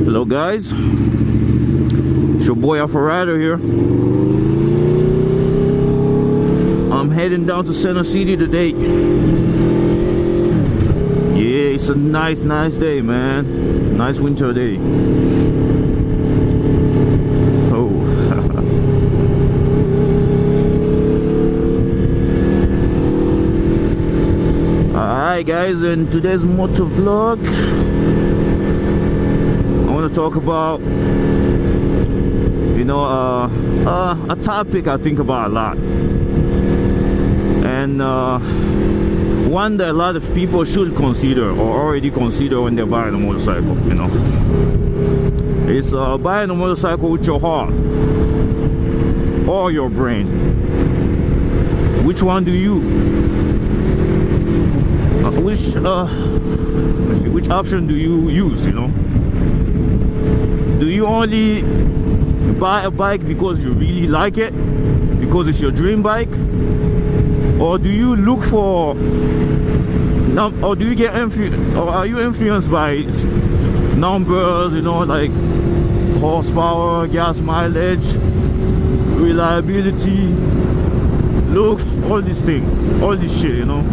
Hello guys, it's your boy Afrorider here. I'm heading down to Center City today. Yeah, it's a nice day, man. Nice winter day. Oh. Alright guys, in today's motovlog I want to talk about, you know, a topic I think about a lot, and one that a lot of people should consider or already consider when they're buying a motorcycle. You know, it's buying a motorcycle with your heart or your brain. Which one do you? Which option do you use? You know, do you only buy a bike because you really like it, because it's your dream bike, or do you look for, or do you get or are you influenced by numbers, you know, like horsepower, gas mileage, reliability, looks, all these things, all this shit, you know?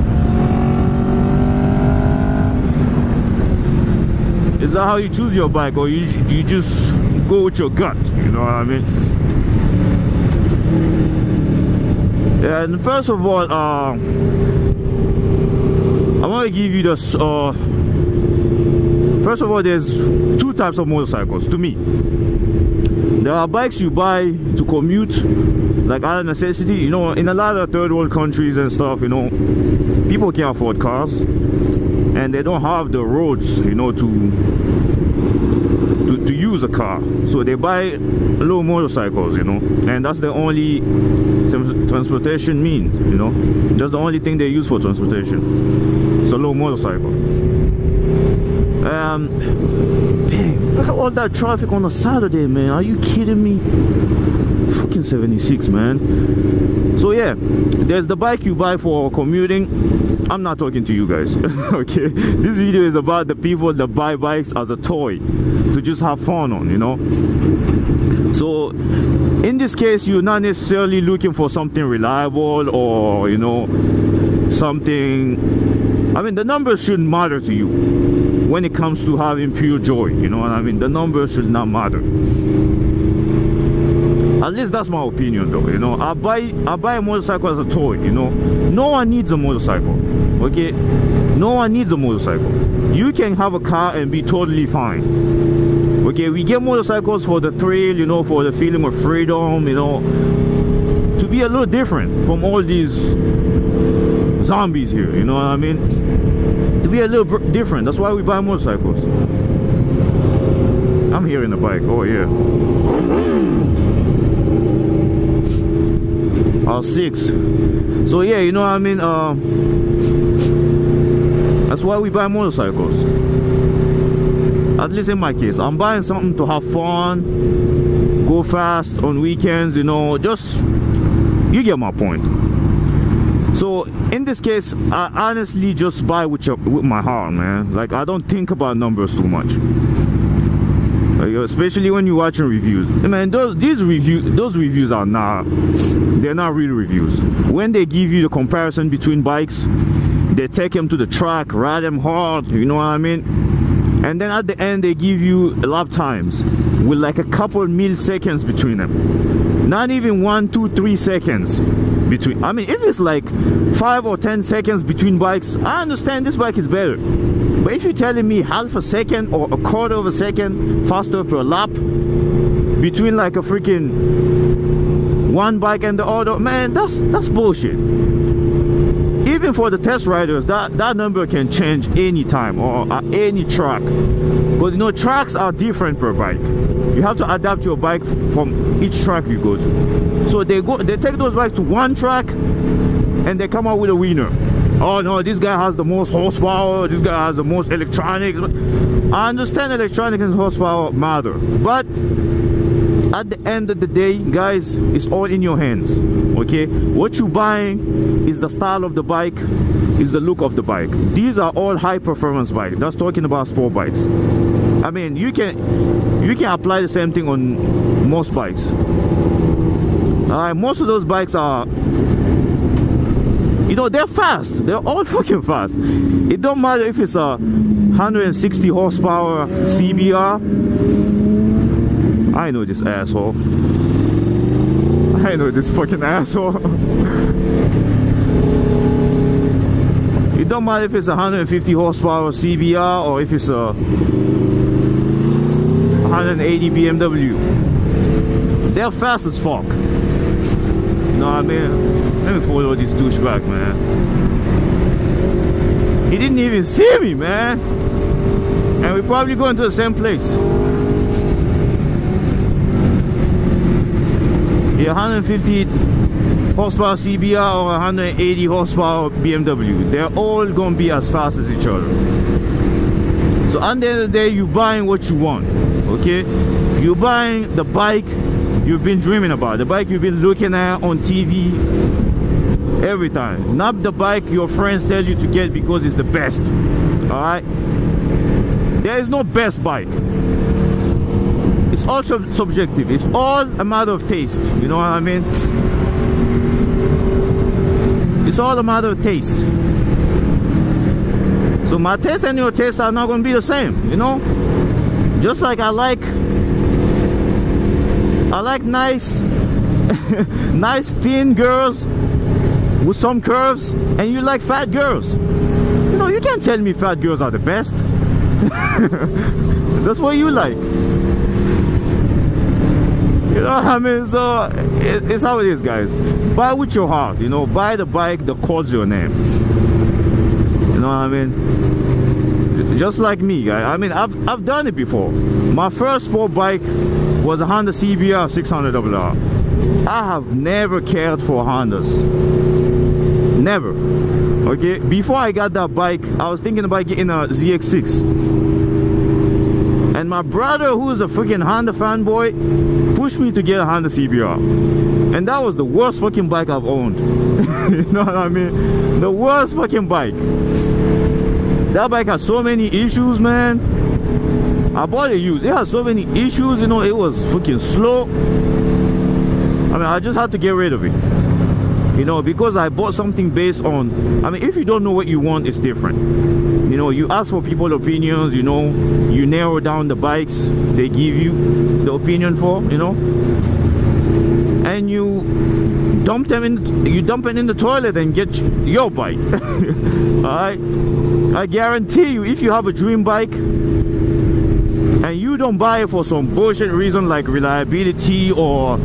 Is that how you choose your bike, or you just go with your gut? You know what I mean? And first of all, I want to give you this. First of all, there's two types of motorcycles to me. There are bikes you buy to commute, like out of necessity. You know, in a lot of third world countries and stuff, you know, people can't afford cars, and they don't have the roads, you know, to use a car, so they buy low motorcycles, you know, and that's the only transportation mean, you know, that's the only thing they use for transportation. It's a low motorcycle. Dang, look at all that traffic on a Saturday, man. Are you kidding me? Fucking 76, man. So yeah, there's the bike you buy for commuting. I'm not talking to you guys. Okay, this video is about the people that buy bikes as a toy to just have fun on, you know. So in this case, you're not necessarily looking for something reliable, or, you know, something, I mean, the numbers shouldn't matter to you when it comes to having pure joy, you know what I mean? The numbers should not matter. At least that's my opinion, though. You know, I buy a motorcycle as a toy. You know, no one needs a motorcycle. Okay, no one needs a motorcycle. You can have a car and be totally fine. Okay, we get motorcycles for the thrill, you know, for the feeling of freedom, you know, to be a little different from all these zombies here. You know what I mean? To be a little different. That's why we buy motorcycles. I'm hearing the bike. Oh yeah. R6. So yeah, you know what I mean, that's why we buy motorcycles. At least in my case, I'm buying something to have fun, go fast on weekends, you know, just, you get my point. So in this case, I honestly just buy with my heart, man. Like, I don't think about numbers too much. Like, especially when you're watching reviews, man, those reviews are they're not real reviews. When they give you the comparison between bikes, they take them to the track, ride them hard, you know what I mean, and then at the end they give you lap times with like a couple milliseconds between them, not even 1, 2, 3 seconds between. I mean, if it's like 5 or 10 seconds between bikes, I understand this bike is better. But if you're telling me half a second or a quarter of a second faster per lap between like a freaking one bike and the other, man, that's bullshit. Even for the test riders, that number can change anytime or at any track, because, you know, tracks are different per bike. You have to adapt your bike from each track you go to. So they take those bikes to one track and they come out with a winner. Oh no, this guy has the most horsepower, this guy has the most electronics. I understand electronics and horsepower matter, but at the end of the day, guys, it's all in your hands. Okay, what you're buying is the style of the bike, is the look of the bike. These are all high performance bikes. That's talking about sport bikes. I mean, you can apply the same thing on most bikes. Most of those bikes are, you know, they're fast. They're all fucking fast. It don't matter if it's a 160 horsepower CBR. I know this asshole. I know this fucking asshole. It don't matter if it's a 150 horsepower CBR or if it's a 180 BMW. They're fast as fuck. You know what I mean? Let me follow this douchebag, man. He didn't even see me, man. And we're probably going to the same place. Yeah, 150 horsepower CBR or 180 horsepower BMW. They're all gonna be as fast as each other. So at the end of the day, you're buying what you want. Okay? You're buying the bike you've been dreaming about, the bike you've been looking at on TV every time, not the bike your friends tell you to get because it's the best. All right, there is no best bike. It's all subjective. It's all a matter of taste. You know what I mean? It's all a matter of taste. So my taste and your taste are not going to be the same, you know. Just like I like nice nice thin girls with some curves, and you like fat girls. You know, you can't tell me fat girls are the best. That's what you like. You know what I mean? So it's how it is, guys. Buy with your heart, you know. Buy the bike that calls your name. You know what I mean? Just like me, guys. I mean, I've done it before. My first sport bike was a Honda CBR 600RR. I have never cared for Hondas. Never. Okay, before I got that bike, I was thinking about getting a ZX6. And my brother, who is a freaking Honda fanboy, pushed me to get a Honda CBR. And that was the worst fucking bike I've owned. You know what I mean? The worst fucking bike. That bike has so many issues, man. I bought it used. It has so many issues, you know. It was freaking slow. I mean, I just had to get rid of it, you know, because I bought something based on, I mean, if you don't know what you want, it's different. You know, you ask for people's opinions, you know, you narrow down the bikes they give you the opinion for, you know, and you dump it in the toilet and get your bike. Alright, I guarantee you, if you have a dream bike and you don't buy it for some bullshit reason like reliability or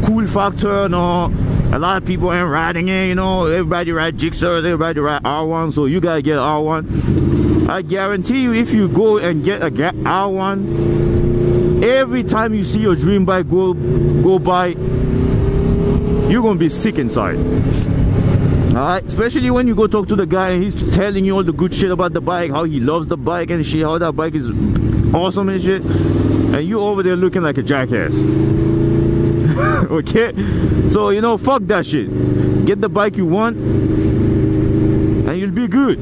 cool factor, no, a lot of people ain't riding it, you know, everybody ride Jigsaws, everybody ride R1, so you gotta get R1. I guarantee you, if you go and get a R1, every time you see your dream bike go by, you're gonna be sick inside. Alright, especially when you go talk to the guy and he's telling you all the good shit about the bike, how he loves the bike and shit, how that bike is awesome and shit, and you over there looking like a jackass. Okay, so you know, fuck that shit. Get the bike you want and you'll be good.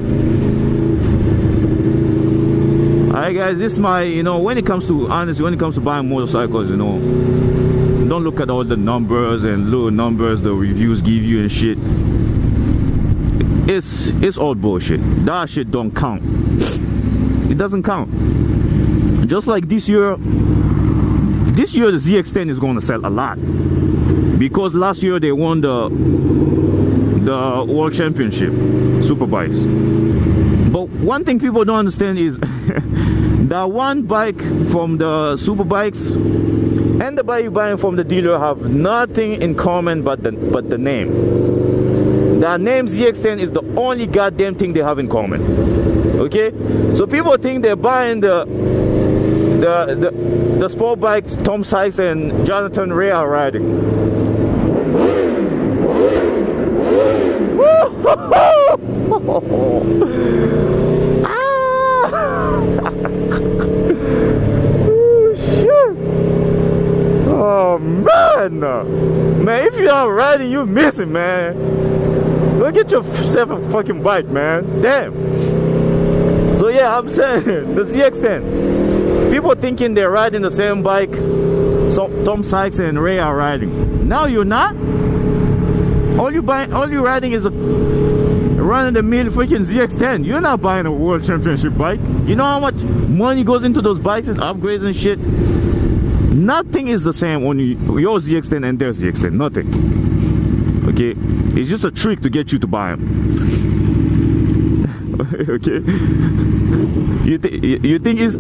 Alright guys, this is my, you know, when it comes to, honestly, when it comes to buying motorcycles, you know, don't look at all the numbers and little numbers the reviews give you and shit. It's all bullshit. That shit don't count. It doesn't count. Just like this year the ZX10 is going to sell a lot because last year they won the World Championship Superbikes. But one thing people don't understand is that one bike from the Superbikes and the bike you're buying from the dealer have nothing in common but the name. The name ZX10 is the only goddamn thing they have in common. Okay, so people think they're buying the sport bikes Tom Sykes and Jonathan Ray are riding. Oh shit! riding, you missing, man. Go get yourself a fucking bike, man. Damn. So yeah, I'm saying the ZX-10. People thinking they're riding the same bike so Tom Sykes and Ray are riding. No, you're not. All you riding is a run-of-the-mill freaking ZX-10. You're not buying a world championship bike. You know how much money goes into those bikes and upgrades and shit? Nothing is the same on your ZX-10 and their ZX-10. Nothing. Okay? It's just a trick to get you to buy them. Okay? You think if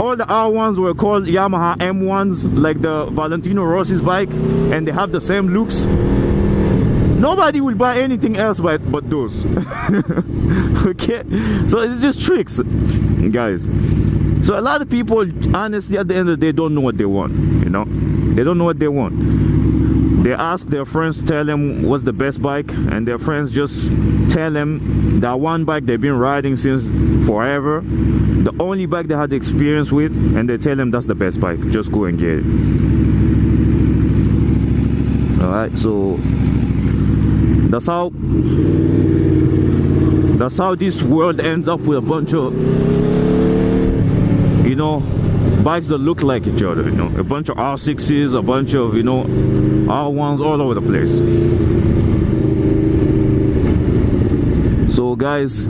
all the R1s were called Yamaha M1s like the Valentino Rossi's bike and they have the same looks, nobody will buy anything else but those. Okay? So it's just tricks, guys. So a lot of people, honestly, at the end of the day, don't know what they want, you know? They don't know what they want. They ask their friends to tell them what's the best bike, and their friends just tell them that one bike they've been riding since forever, the only bike they had experience with, and they tell them that's the best bike, just go and get it. Alright, so that's how this world ends up with a bunch of, you know, bikes that look like each other, you know, a bunch of R6s, a bunch of, you know, R1s all over the place. So guys,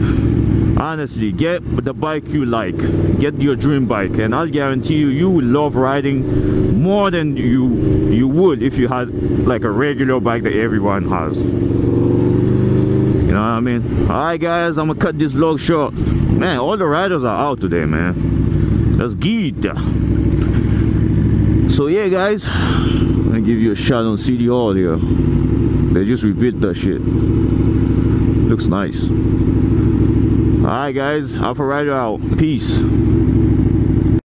honestly, get the bike you like, get your dream bike, and I'll guarantee you will love riding more than you would if you had like a regular bike that everyone has. You know what I mean? Alright guys, I'm gonna cut this vlog short. Man, all the riders are out today, man. That's good. So yeah guys, I'll give you a shot on City Hall here. They just rebuilt that shit. Looks nice. Alright guys, Afrorider out. Peace.